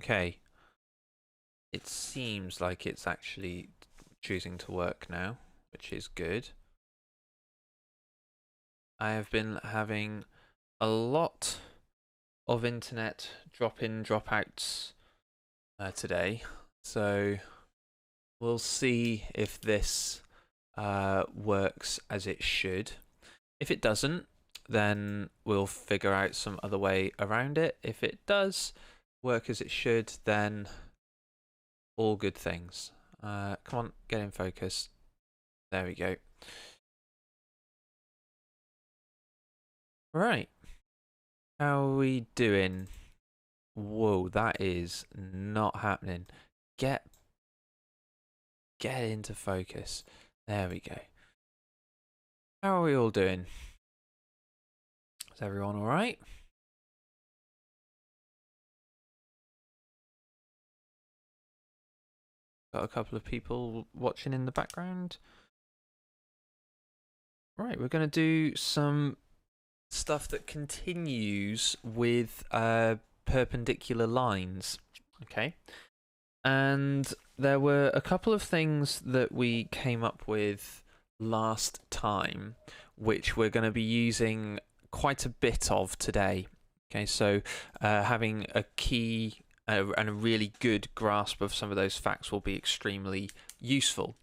Okay, it seems like it's actually choosing to work now, which is good. I have been having a lot of internet drop-in, drop-outs today, so we'll see if this works as it should. If it doesn't, then we'll figure out some other way around it. If it does work as it should, then all good things. Come on, get in focus. There we go. Right. How are we doing? Whoa, that is not happening. Get into focus. There we go. How are we all doing? Is everyone all right? Got a couple of people watching in the background. Right, we're going to do some stuff that continues with perpendicular lines. Okay. And there were a couple of things that we came up with last time, which we're going to be using quite a bit of today. Okay, so having a key and a really good grasp of some of those facts will be extremely useful.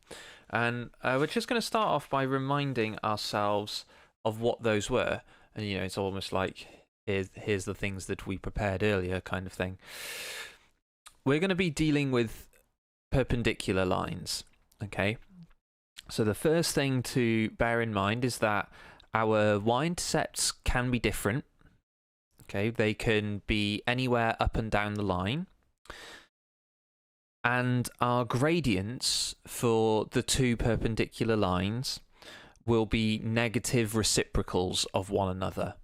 And we're just going to start off by reminding ourselves of what those were. And, you know, it's almost like here's the things that we prepared earlier kind of thing. We're going to be dealing with perpendicular lines, okay? So the first thing to bear in mind is that our y-intercepts can be different, okay? They can be anywhere up and down the line. And our gradients for the two perpendicular lines will be negative reciprocals of one another,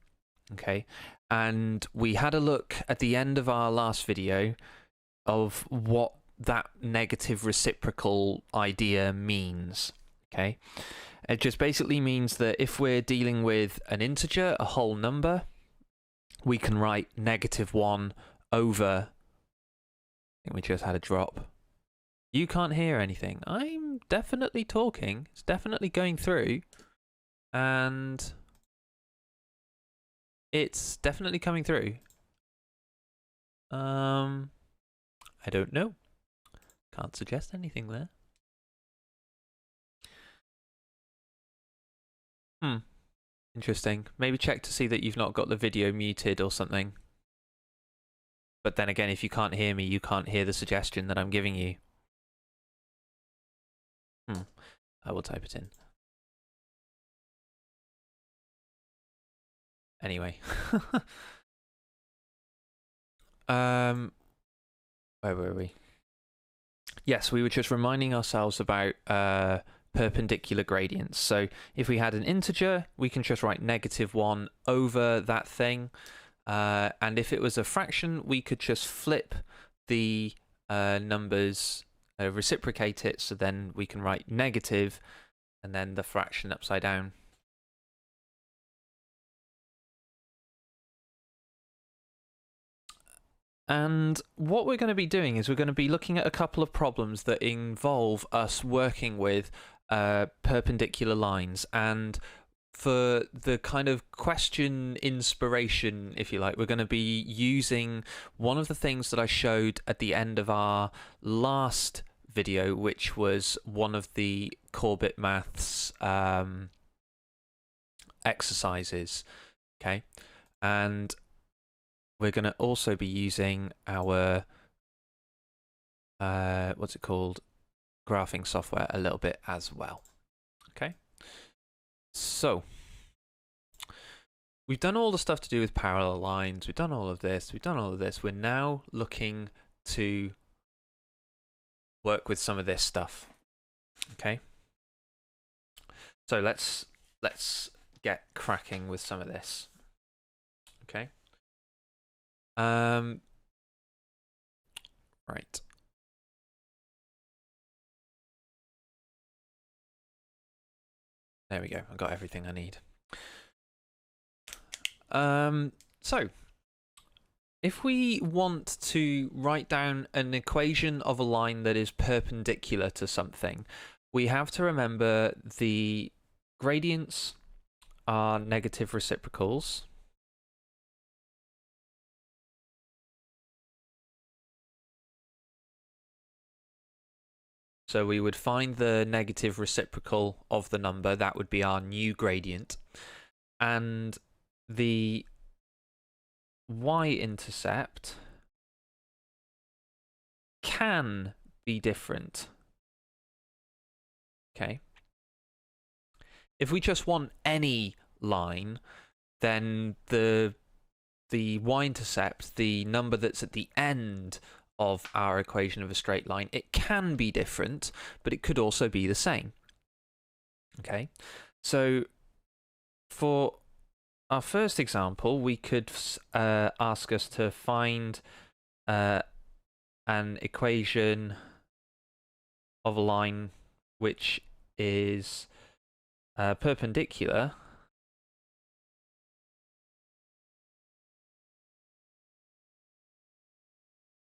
okay? And we had a look at the end of our last video of what that negative reciprocal idea means, okay? It just basically means that if we're dealing with an integer, a whole number, we can write -1 over... I think we just had a drop. You can't hear anything. I'm definitely talking. It's definitely going through. And it's definitely coming through. I don't know. Can't suggest anything there. Interesting. Maybe check to see that you've not got the video muted or something. But then again, if you can't hear me, you can't hear the suggestion that I'm giving you. I will type it in. Anyway. Where were we? Yes, we were just reminding ourselves about perpendicular gradients. So if we had an integer, we can just write -1 over that thing. And if it was a fraction, we could just flip the numbers, reciprocate it, so then we can write negative and then the fraction upside down. And what we're going to be doing is we're going to be looking at a couple of problems that involve us working with perpendicular lines. And for the kind of question inspiration, if you like, we're going to be using one of the things that I showed at the end of our last video, which was one of the core bit maths exercises. Okay, and we're going to also be using our what's it called, graphing software a little bit as well. Okay, so we've done all the stuff to do with parallel lines, we've done all of this, we're now looking to work with some of this stuff. Okay, so let's get cracking with some of this. Okay, right, there we go, I've got everything I need. So if we want to write down an equation of a line that is perpendicular to something, we have to remember the gradients are negative reciprocals. So we would find the negative reciprocal of the number, that would be our new gradient. And the y-intercept can be different. Okay. If we just want any line, then the y-intercept, the number that's at the end of our equation of a straight line, it can be different, but it could also be the same. Okay, so for our first example, we could ask us to find an equation of a line which is perpendicular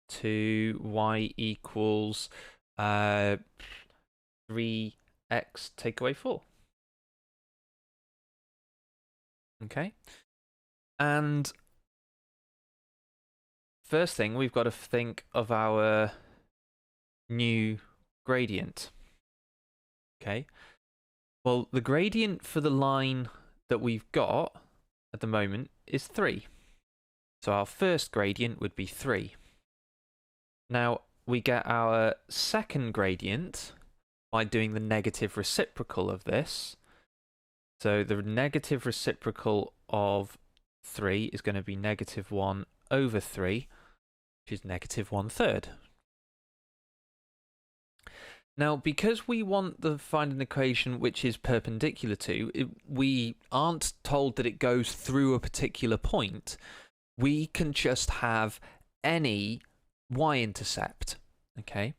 to y equals 3x take away 4. Okay, and first thing, we've got to think of our new gradient. Okay, well, the gradient for the line that we've got at the moment is 3. So our first gradient would be 3. Now, we get our second gradient by doing the negative reciprocal of this. So the negative reciprocal of 3 is going to be negative 1 over 3, which is negative 1/3. Now, because we want to find an equation which is perpendicular to, we aren't told that it goes through a particular point. We can just have any y-intercept, okay?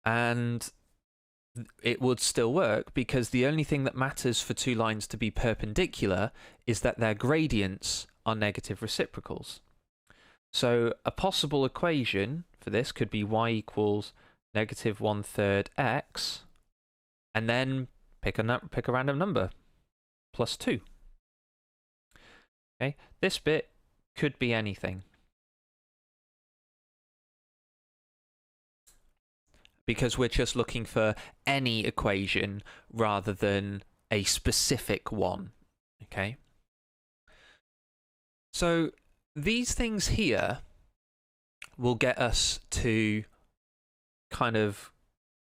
And it would still work because the only thing that matters for two lines to be perpendicular is that their gradients are negative reciprocals. So a possible equation for this could be y equals negative 1/3 x, and then pick a random number, plus 2. Okay, this bit could be anything, because we're just looking for any equation rather than a specific one. Okay, so these things here will get us to kind of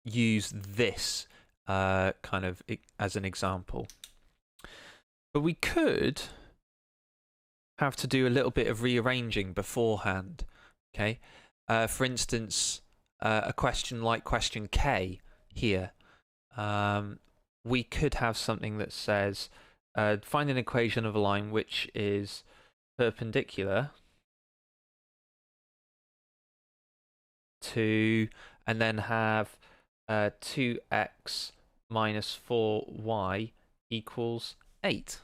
use this kind of as an example. But we could have to do a little bit of rearranging beforehand. Okay, for instance, a question like question K here, we could have something that says find an equation of a line which is perpendicular to, and then have 2x minus 4y equals 8.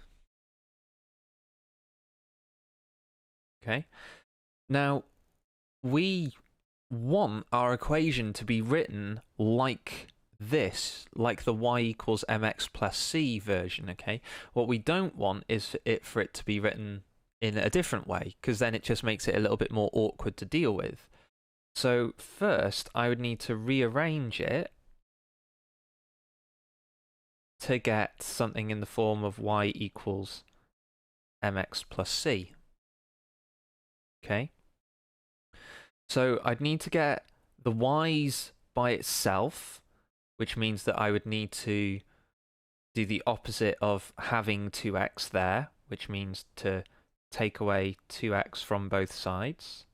Okay, now we want our equation to be written like this, like the y equals mx plus c version. Okay, what we don't want is for it to be written in a different way, because then it just makes it a little bit more awkward to deal with. So first, I would need to rearrange it to get something in the form of y equals mx plus c. Okay, so I'd need to get the y's by itself, which means that I would need to do the opposite of having 2x there, which means to take away 2x from both sides.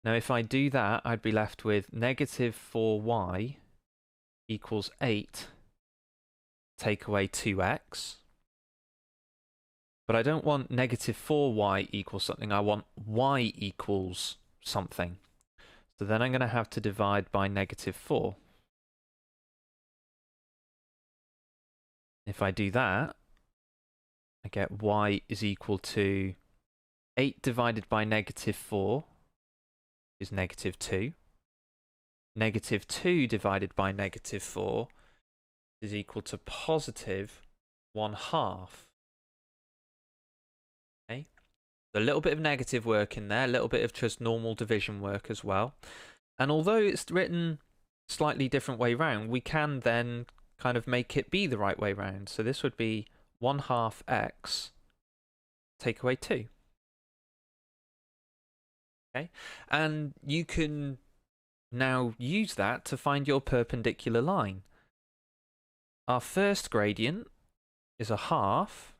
Now, if I do that, I'd be left with negative 4y equals 8, take away 2x. But I don't want negative 4y equals something, I want y equals something. So then I'm going to have to divide by negative 4. If I do that, I get y is equal to 8 divided by negative 4 is negative 2. Negative 2 divided by negative 4 is equal to positive 1/2. Okay? A little bit of negative work in there, a little bit of just normal division work as well. And although it's written slightly different way round, we can then kind of make it be the right way round. So this would be 1/2 x take away 2. Okay? And you can now use that to find your perpendicular line. Our first gradient is a half.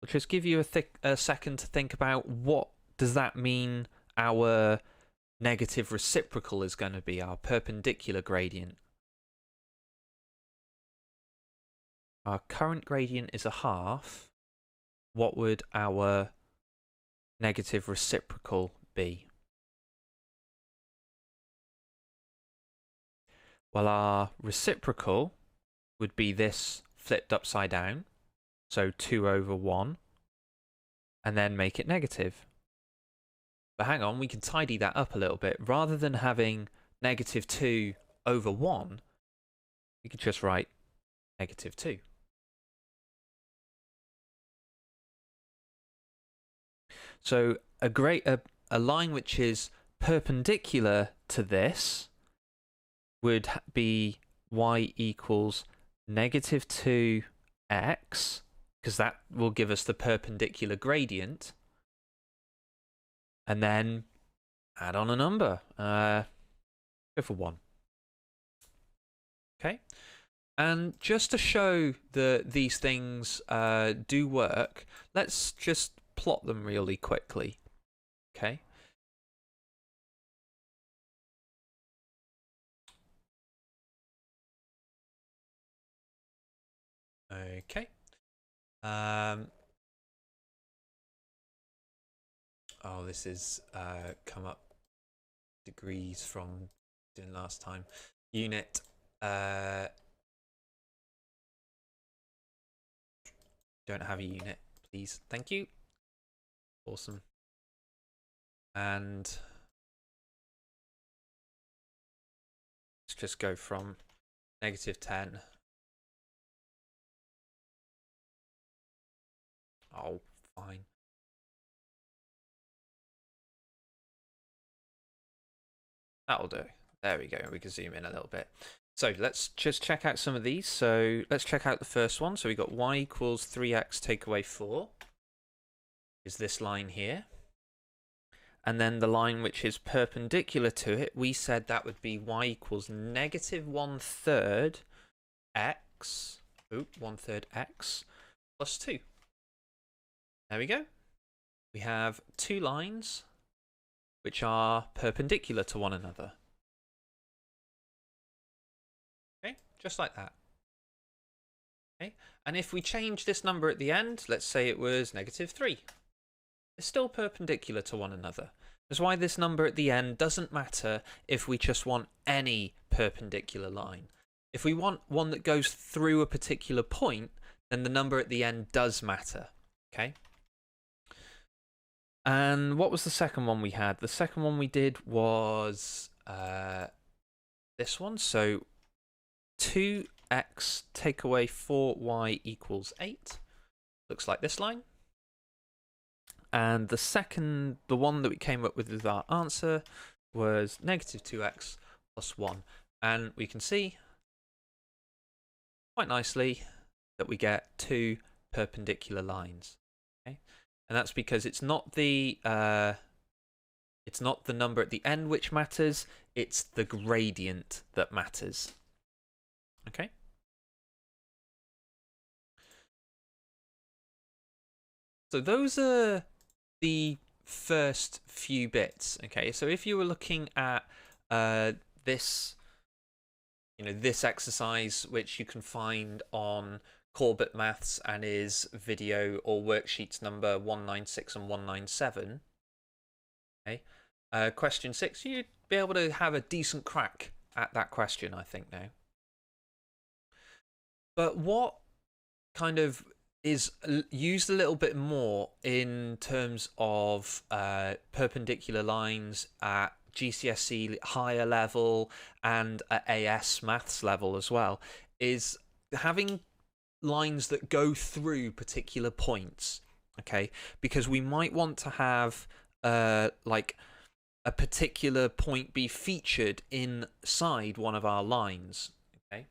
I'll just give you a second to think about what does that mean our negative reciprocal is going to be, our perpendicular gradient. Our current gradient is a half. What would our negative reciprocal be? Well, our reciprocal would be this flipped upside down, so 2/1, and then make it negative. But hang on, we can tidy that up a little bit. Rather than having negative 2/1, we could just write negative 2. So a line which is perpendicular to this would be y equals negative 2x, because that will give us the perpendicular gradient, and then add on a number. Go for 1. Okay? And just to show that these things do work, let's just plot them really quickly. Okay? Okay. Oh, this is come up degrees from doing last time. Unit. Don't have a unit, please. Thank you. Awesome. And let's just go from negative 10. Oh, fine. That'll do. There we go. We can zoom in a little bit. So let's just check out some of these. So let's check out the first one. So we got y equals 3x take away 4 is this line here. And then the line which is perpendicular to it, we said that would be y equals negative 1/3 x, 1/3 x plus 2. There we go. We have two lines which are perpendicular to one another. Okay, just like that. Okay, and if we change this number at the end, let's say it was negative 3. It's still perpendicular to one another. That's why this number at the end doesn't matter if we just want any perpendicular line. If we want one that goes through a particular point, then the number at the end does matter. Okay? And what was the second one we had? The second one we did was this one. So 2x take away 4y equals 8. Looks like this line. And the one that we came up with as our answer was negative 2x plus 1. And we can see quite nicely that we get two perpendicular lines. Okay? And that's because it's not the number at the end which matters, it's the gradient that matters. Okay? So those are the first few bits. Okay, so if you were looking at this, this exercise, which you can find on Corbett Maths and is video or worksheets number 196 and 197. Okay, question 6, you'd be able to have a decent crack at that question, I think now. But what kind of is used a little bit more in terms of perpendicular lines at GCSE higher level and at AS maths level as well, is having lines that go through particular points. Okay, because we might want to have like a particular point be featured inside one of our lines. Okay,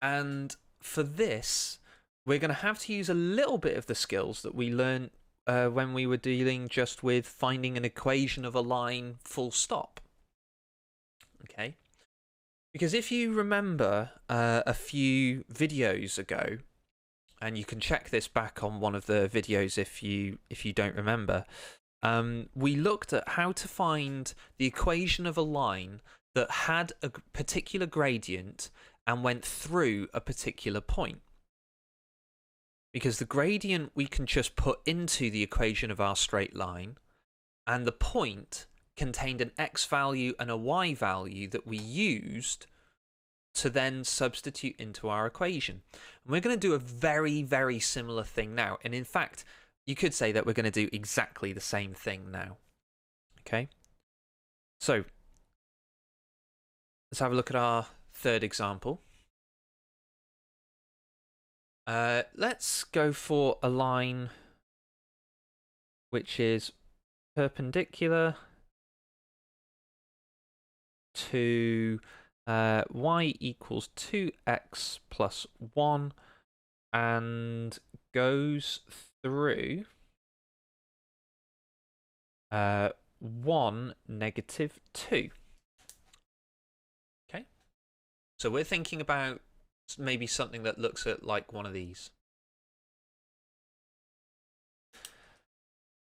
and for this, we're going to have to use a little bit of the skills that we learned when we were dealing just with finding an equation of a line full stop. Okay? Because if you remember a few videos ago, and you can check this back on one of the videos if you don't remember, we looked at how to find the equation of a line that had a particular gradient and went through a particular point. Because the gradient we can just put into the equation of our straight line, and the point contained an x value and a y value that we used to then substitute into our equation. And we're going to do a very, very similar thing now. And in fact, you could say that we're going to do exactly the same thing now. Okay? So, let's have a look at our third example. Let's go for a line which is perpendicular to y equals 2x plus 1 and goes through 1, negative 2. Okay? So we're thinking about maybe something that looks at like one of these.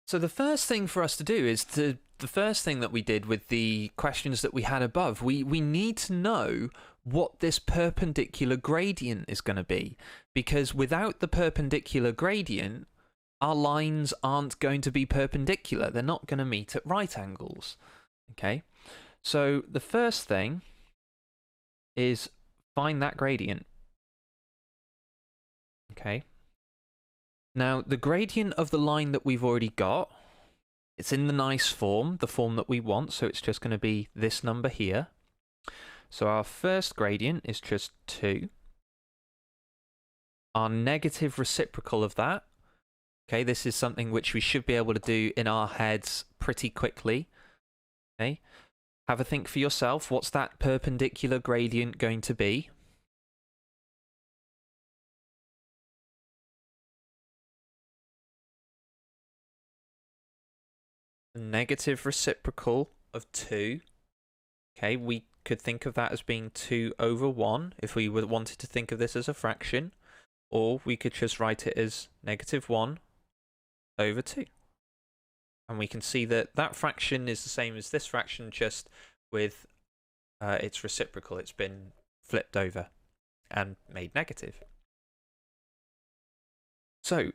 So the first thing for us to do is the first thing that we did with the questions that we had above. We need to know what this perpendicular gradient is going to be, because without the perpendicular gradient, our lines aren't going to be perpendicular. They're not going to meet at right angles. Okay, so the first thing is find that gradient. Okay. Now, the gradient of the line that we've already got, it's in the nice form, the form that we want, so it's just going to be this number here. So our first gradient is just 2. Our negative reciprocal of that, okay, this is something which we should be able to do in our heads pretty quickly. Okay, have a think for yourself. What's that perpendicular gradient going to be? The negative reciprocal of 2. Okay, we could think of that as being 2 over 1 if we wanted to think of this as a fraction, or we could just write it as negative 1 over 2. And we can see that that fraction is the same as this fraction, just with its reciprocal. It's been flipped over and made negative. So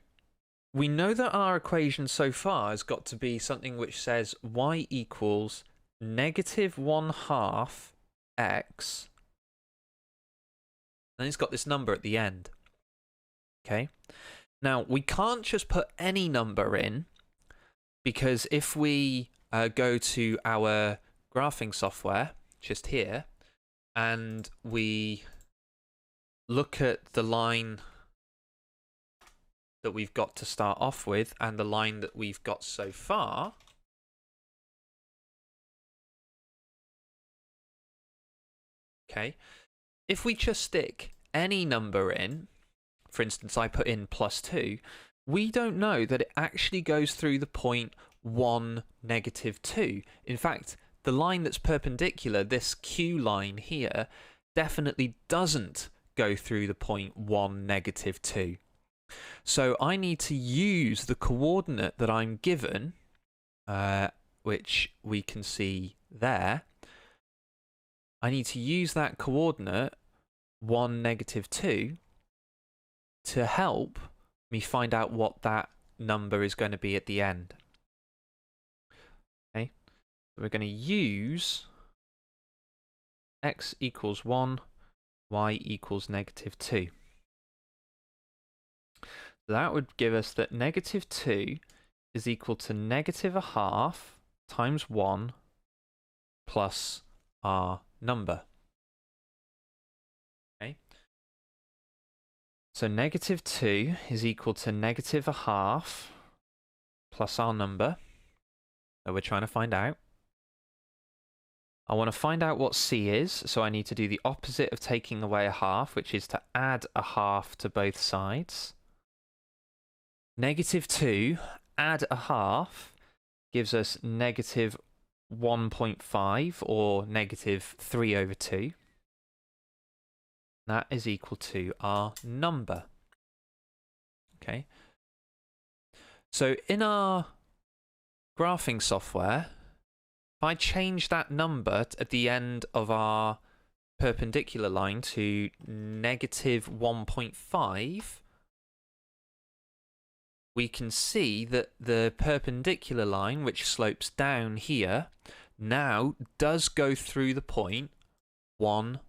we know that our equation so far has got to be something which says y equals negative 1/2 x, and it's got this number at the end. Okay, now we can't just put any number in, because if we go to our graphing software just here and we look at the line that we've got to start off with and the line that we've got so far, okay, if we just stick any number in, for instance, I put in +2, we don't know that it actually goes through the point 1, negative 2. In fact, the line that's perpendicular, this Q line here, definitely doesn't go through the point 1, negative 2. So I need to use the coordinate that I'm given, which we can see there. I need to use that coordinate, 1, negative 2, to help me find out what that number is going to be at the end. Okay, so we're going to use x equals 1, y equals negative 2. That would give us that negative 2 is equal to negative a half times 1 plus our number. Okay. So negative 2 is equal to negative a half plus our number that we're trying to find out. I want to find out what c is, so I need to do the opposite of taking away a half, which is to add a half to both sides. Negative 2 add a half gives us negative 1.5, or negative 3 over 2. That is equal to our number. Okay. So in our graphing software, if I change that number at the end of our perpendicular line to negative 1.5, we can see that the perpendicular line, which slopes down here, now does go through the point 1,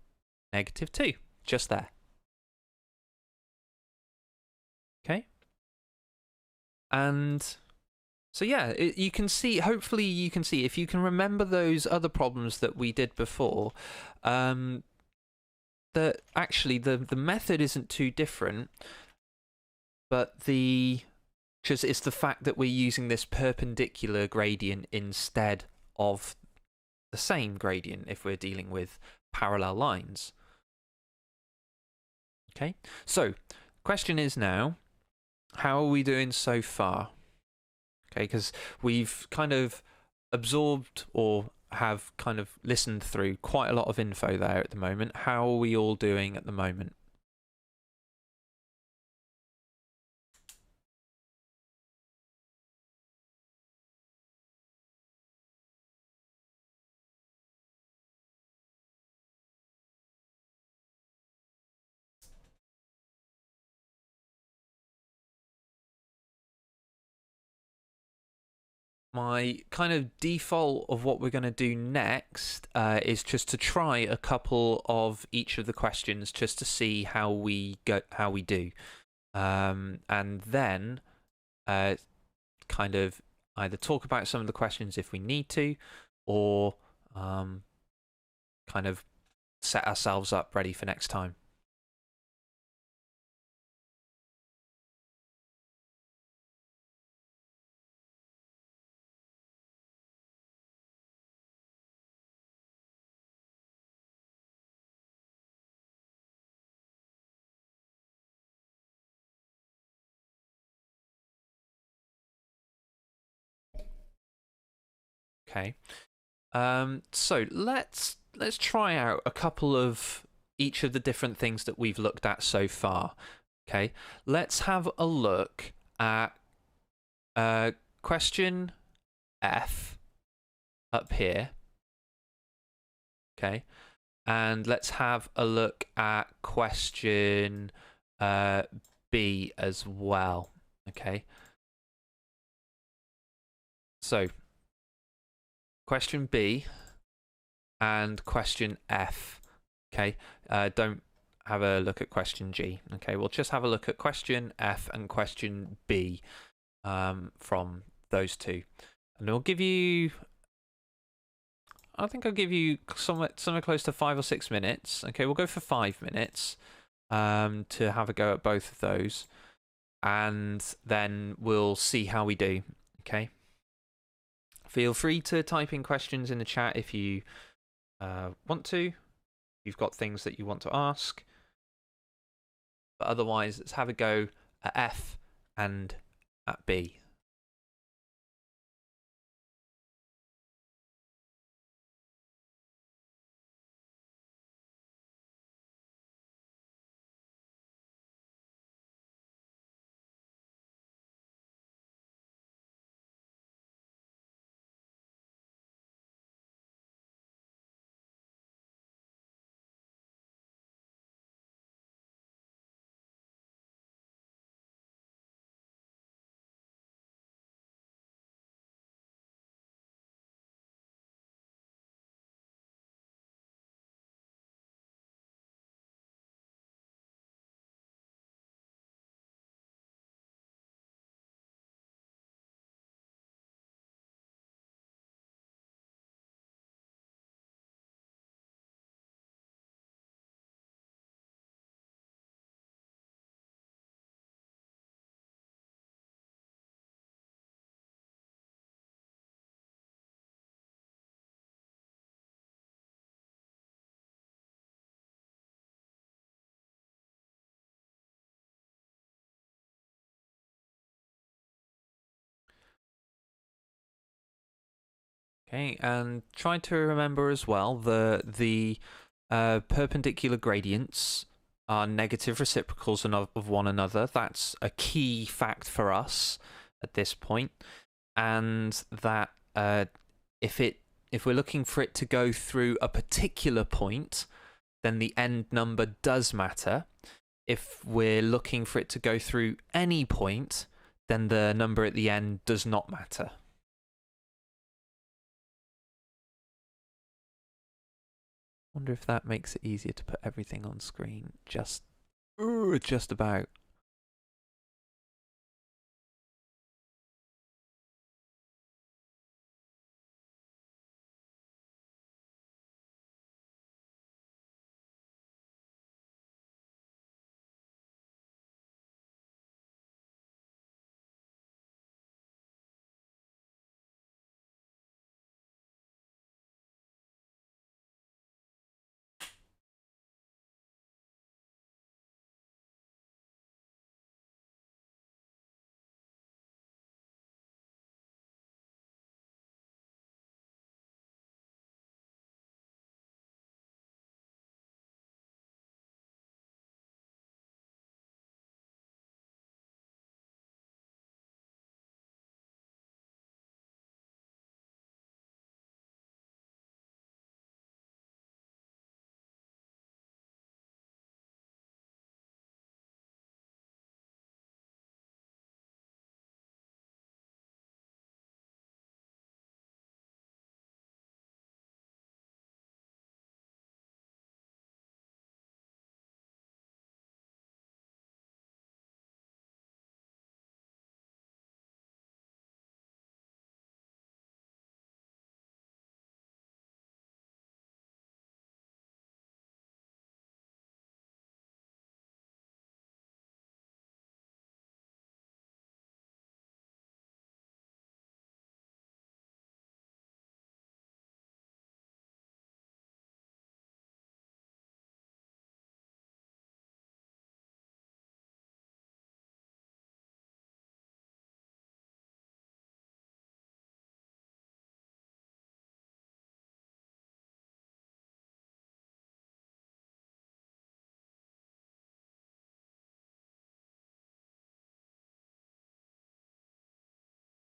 negative 2, just there. Okay? And so yeah, you can see, hopefully you can see, if you can remember those other problems that we did before, that actually the method isn't too different, but just it's the fact that we're using this perpendicular gradient instead of the same gradient if we're dealing with parallel lines. Okay, so question is now, how are we doing so far? Okay, because we've kind of absorbed or have kind of listened through quite a lot of info there at the moment. How are we all doing at the moment? My kind of default of what we're going to do next is just to try a couple of each of the questions just to see how we do, and then kind of either talk about some of the questions if we need to, or kind of set ourselves up ready for next time. Okay. So let's try out a couple of each of the different things that we've looked at so far. Okay. Let's have a look at question F up here. Okay. And let's have a look at question B as well. Okay. So question B and question F. Okay, don't have a look at question G. Okay, we'll just have a look at question F and question B from those two. And I'll give you, I think I'll give you somewhere close to 5 or 6 minutes. Okay, we'll go for 5 minutes to have a go at both of those. And then we'll see how we do. Okay. Feel free to type in questions in the chat if you want to. If you've got things that you want to ask. But otherwise, let's have a go at F and at B. Okay, and try to remember as well the perpendicular gradients are negative reciprocals of one another. That's a key fact for us at this point, and that if we're looking for it to go through a particular point, then the end number does matter. If we're looking for it to go through any point, then the number at the end does not matter. Wonder if that makes it easier to put everything on screen. Just about.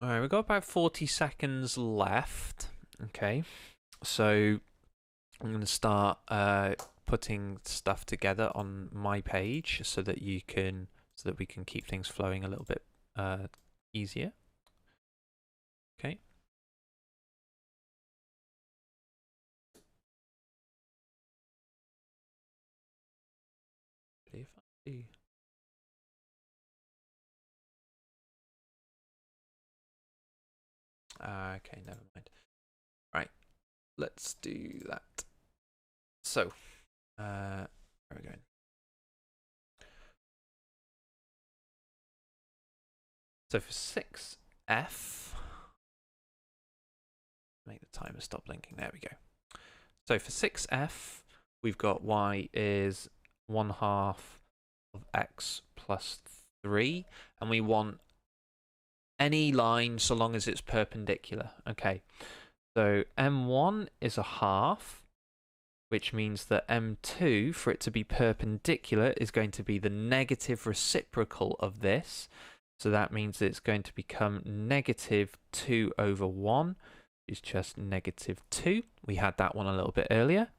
All right, we've got about 40 seconds left. Okay, so I'm going to start putting stuff together on my page so that we can keep things flowing a little bit easier. Okay. If I do. Okay, never mind. Right, let's do that. So, where are we going? So for 6f, make the timer stop blinking. There we go. So for 6f, we've got y is 1/2 of x plus 3, and we want any line so long as it's perpendicular. Okay, so m1 is a half, which means that m2, for it to be perpendicular, is going to be the negative reciprocal of this. So that means that it's going to become -2/1, which is just -2. We had that one a little bit earlier.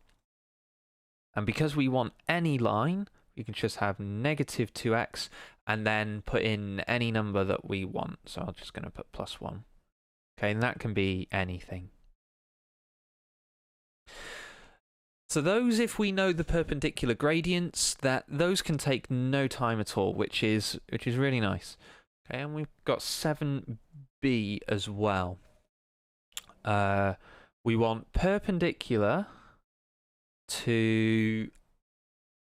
And because we want any line, we can just have -2x and then put in any number that we want. So I'm just going to put +1. Okay, and that can be anything. So those, if we know the perpendicular gradients, those can take no time at all, which is really nice. Okay, and we've got 7b as well. We want perpendicular to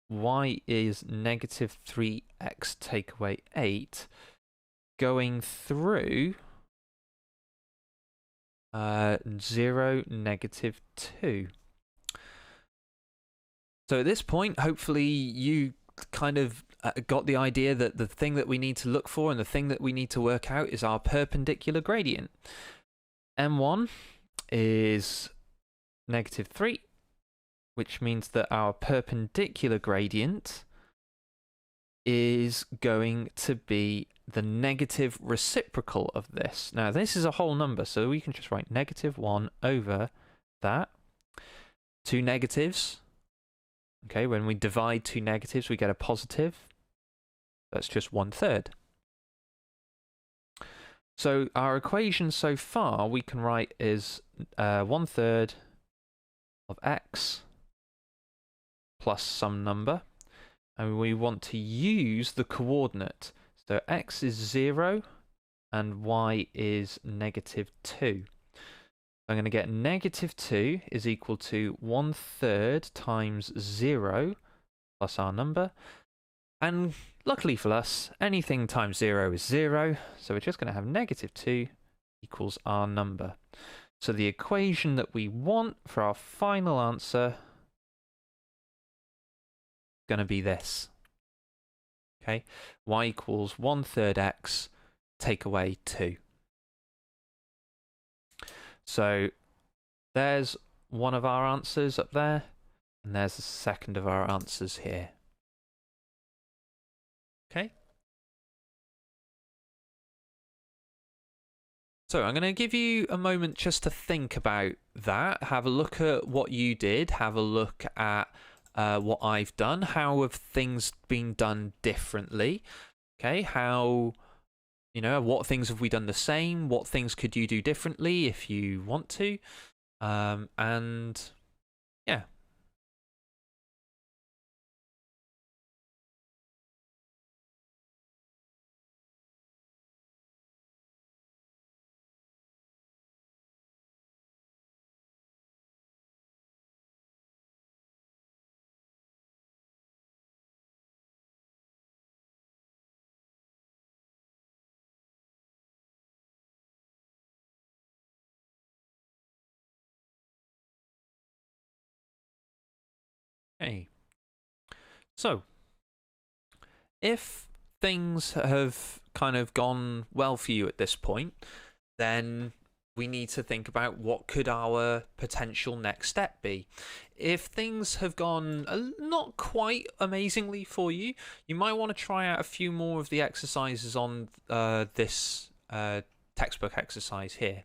y is -3x take away 8, going through 0, -2. So at this point, hopefully you kind of got the idea that the thing that we need to look for and the thing that we need to work out is our perpendicular gradient. M1 is -3, which means that our perpendicular gradient is going to be the negative reciprocal of this. Now, this is a whole number, so we can just write -1 over that. Two negatives. Okay, when we divide two negatives, we get a positive. That's just 1/3. So our equation so far we can write is 1/3 of x plus some number. And we want to use the coordinate. So x is 0 and y is -2. I'm going to get -2 is equal to 1/3 times 0 plus our number. And luckily for us, anything times 0 is 0. So we're just going to have -2 equals our number. So the equation that we want for our final answer is going to be this. Okay, y equals 1/3 x, take away 2. So there's one of our answers up there, and there's the second of our answers here. Okay. So I'm going to give you a moment just to think about that. Have a look at what you did. Have a look at what I've done. How have things been done differently? Okay, how, what things have we done the same? What things could you do differently if you want to? And yeah. Okay. So, if things have kind of gone well for you at this point, then we need to think about what could our potential next step be. If things have gone not quite amazingly for you, you might want to try out a few more of the exercises on this textbook exercise here.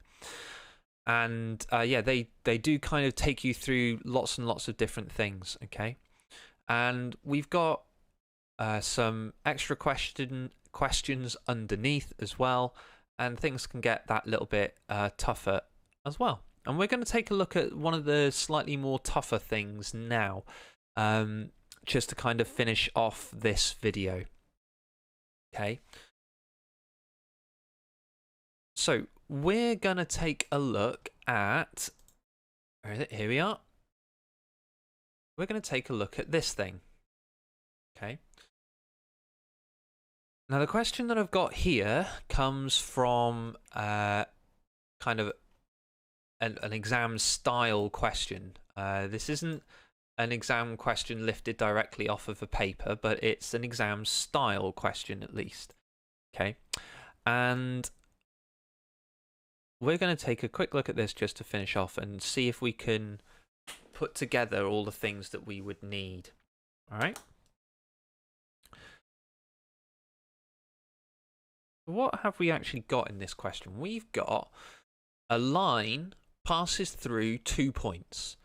And yeah, they do kind of take you through lots and lots of different things, okay? And we've got some extra questions underneath as well, and things can get that little bit tougher as well. And we're going to take a look at one of the slightly more tougher things now, just to kind of finish off this video. Okay. So we're going to take a look at, where is it? Here we are. We're going to take a look at this thing. Okay. Now the question that I've got here comes from kind of an exam style question. This isn't an exam question lifted directly off of a paper, but it's an exam style question at least. Okay. And we're going to take a quick look at this just to finish off and see if we can put together all the things that we would need. All right. What have we actually got in this question? We've got a line passes through 2 points,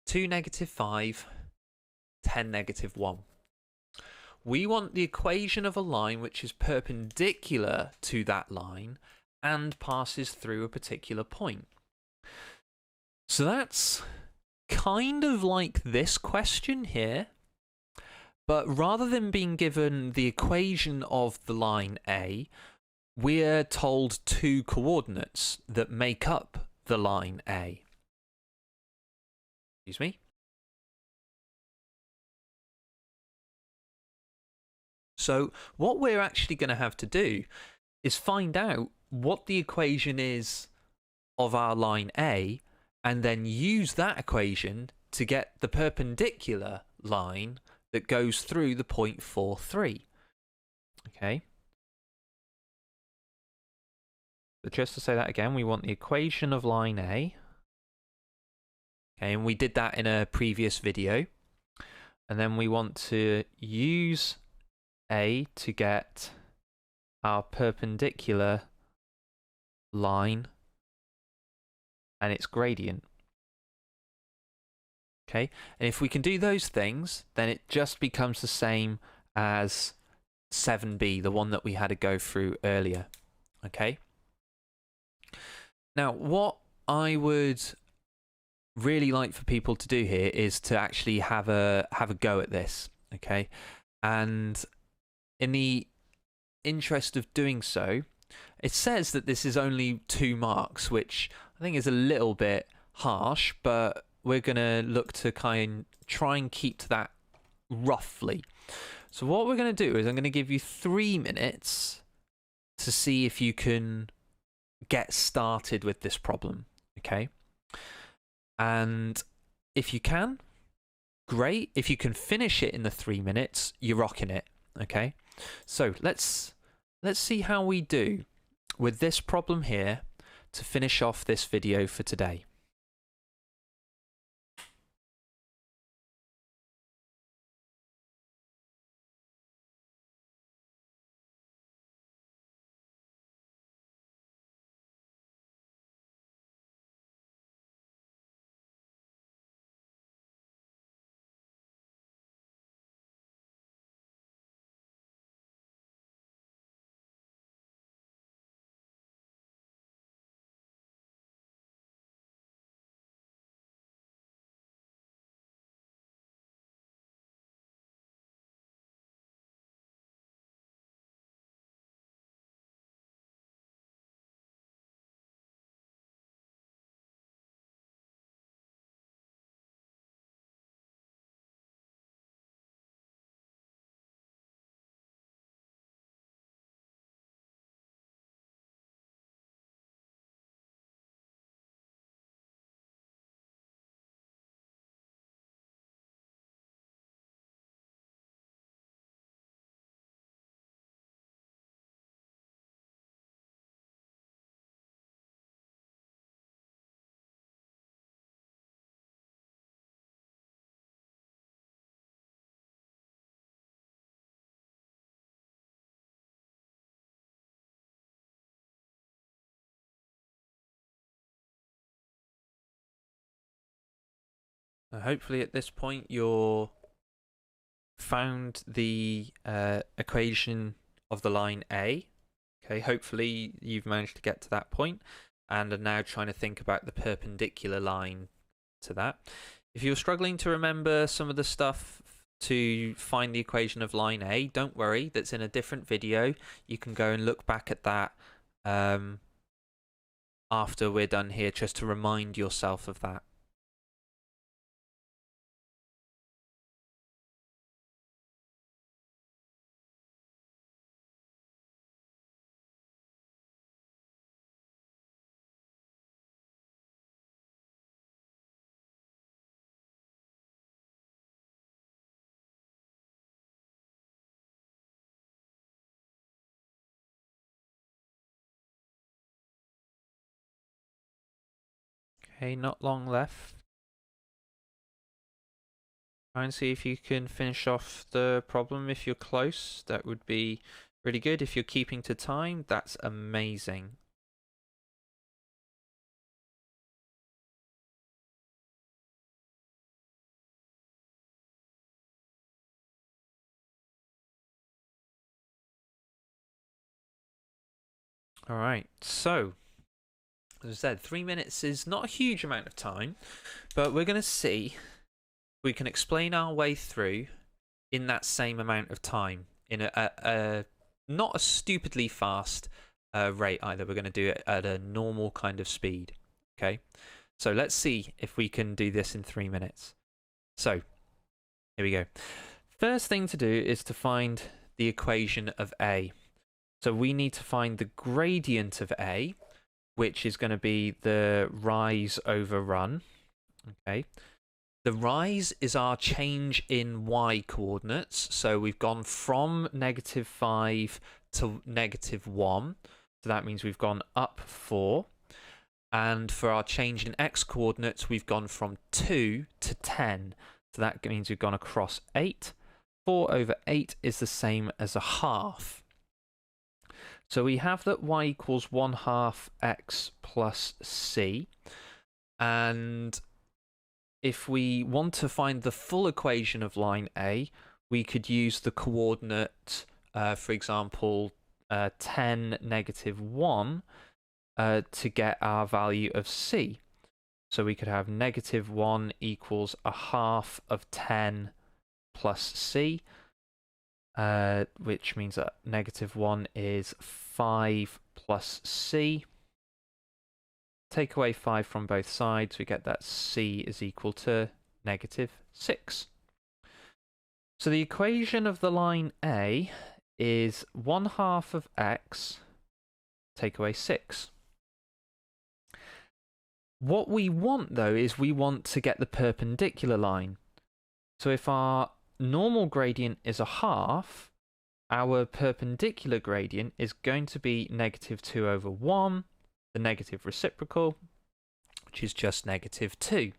2, -5, 10, -1. We want the equation of a line which is perpendicular to that line and passes through a particular point. So that's kind of like this question here, but rather than being given the equation of the line A, we're told 2 coordinates that make up the line A. Excuse me. So what we're actually going to have to do is find out what the equation is of our line A, and then use that equation to get the perpendicular line that goes through the point 4, 3. Okay. So just to say that again, we want the equation of line A, Okay, and we did that in a previous video. And then we want to use A to get our perpendicular line and its gradient. Okay, and if we can do those things, then it just becomes the same as 7b, the one that we had to go through earlier. Okay. Now, what I would really like for people to do here is to actually have a go at this. Okay, and in the interest of doing so, it says that this is only 2 marks, which I think is a little bit harsh, but we're going to look to try and keep to that roughly. So what we're going to do is I'm going to give you 3 minutes to see if you can get started with this problem, okay? And if you can, great. If you can finish it in the 3 minutes, you're rocking it, okay? So let's see how we do with this problem here to finish off this video for today. Hopefully at this point you're found the equation of the line A. Okay, hopefully you've managed to get to that point and are now trying to think about the perpendicular line to that. If you're struggling to remember some of the stuff to find the equation of line A, don't worry, that's in a different video. You can go and look back at that after we're done here, just to remind yourself of that. Okay, not long left. Try and see if you can finish off the problem. If you're close, that would be really good. If you're keeping to time, that's amazing. All right, so as I said, 3 minutes is not a huge amount of time, but we're going to see if we can explain our way through in that same amount of time, in a not a stupidly fast rate either. We're going to do it at a normal kind of speed. Okay, so let's see if we can do this in 3 minutes. So here we go. First thing to do is to find the equation of A. So we need to find the gradient of A, which is going to be the rise over run. Okay. The rise is our change in y coordinates. So we've gone from -5 to -1. So that means we've gone up 4. And for our change in x coordinates, we've gone from 2 to 10. So that means we've gone across 8. 4 over 8 is the same as a half. So we have that y equals 1/2 x plus c. And if we want to find the full equation of line A, we could use the coordinate, for example, 10, -1, to get our value of c. So we could have -1 equals 1/2 of 10 plus c, which means that -1 is 5 plus c. Take away 5 from both sides, we get that c is equal to -6. So the equation of the line A is 1/2 of x, take away 6. What we want, though, is we want to get the perpendicular line. So if our normal gradient is 1/2, our perpendicular gradient is going to be -2 over 1, the negative reciprocal, which is just -2.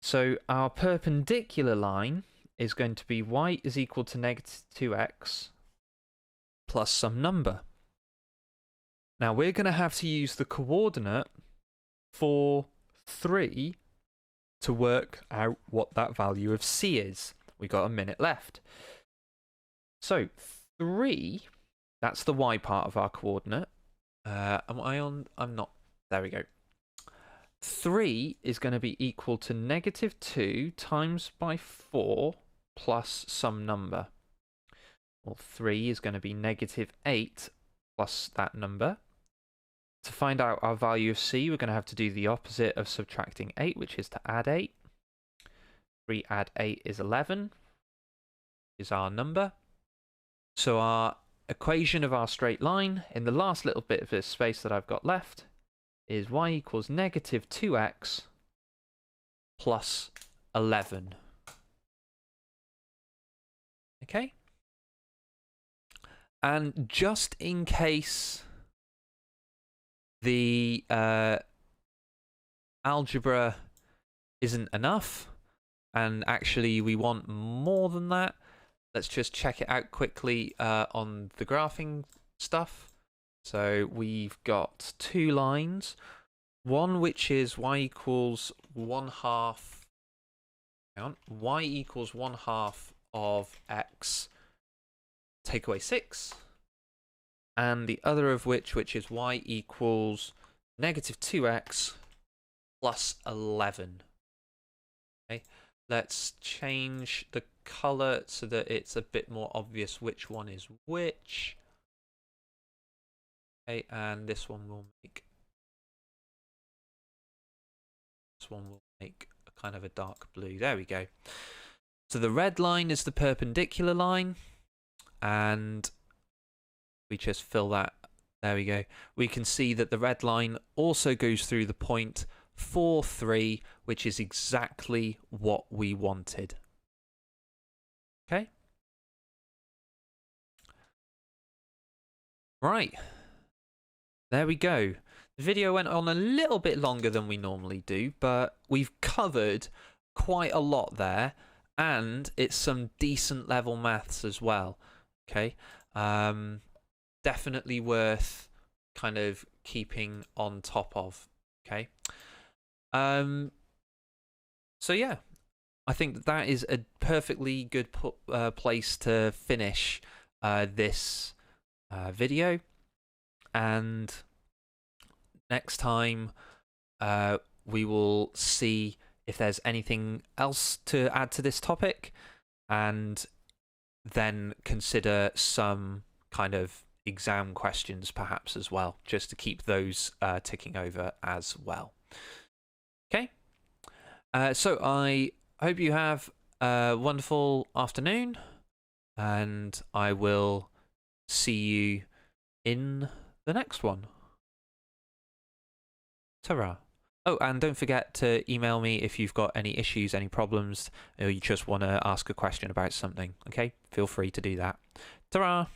So our perpendicular line is going to be y is equal to -2x plus some number. Now we're going to have to use the coordinate 4, 3 to work out what that value of c is. We got a minute left. So 3, that's the y part of our coordinate. Am I on? I'm not. There we go. 3 is going to be equal to -2 times by 4 plus some number. Well, 3 is going to be -8 plus that number. To find out our value of c, we're going to have to do the opposite of subtracting 8, which is to add 8. 3 add 8 is 11, is our number. So our equation of our straight line, in the last little bit of this space that I've got left, is y equals -2x plus 11. Okay? And just in case the algebra isn't enough, and actually we want more than that, let's just check it out quickly on the graphing stuff. So we've got 2 lines, one which is y equals 1/2, y equals 1/2 of x, take away 6, and the other of which is y equals -2x plus 11. Okay, let's change the color so that it's a bit more obvious which one is which. Okay, and this one will make a kind of a dark blue. There we go. So the red line is the perpendicular line, and we just fill that. There we go. We can see that the red line also goes through the point 4, 3, which is exactly what we wanted. Okay? Right. There we go. The video went on a little bit longer than we normally do, but we've covered quite a lot there, and it's some decent level maths as well. Okay? Definitely worth kind of keeping on top of. Okay? So yeah, I think that is a perfectly good place to finish this video. And next time we will see if there's anything else to add to this topic, and then consider some kind of exam questions perhaps as well, just to keep those ticking over as well. Okay, so I hope you have a wonderful afternoon, and I will see you in the next one. Ta-ra. Oh, and don't forget to email me if you've got any issues, any problems, or you just want to ask a question about something. Okay, feel free to do that. Ta-ra.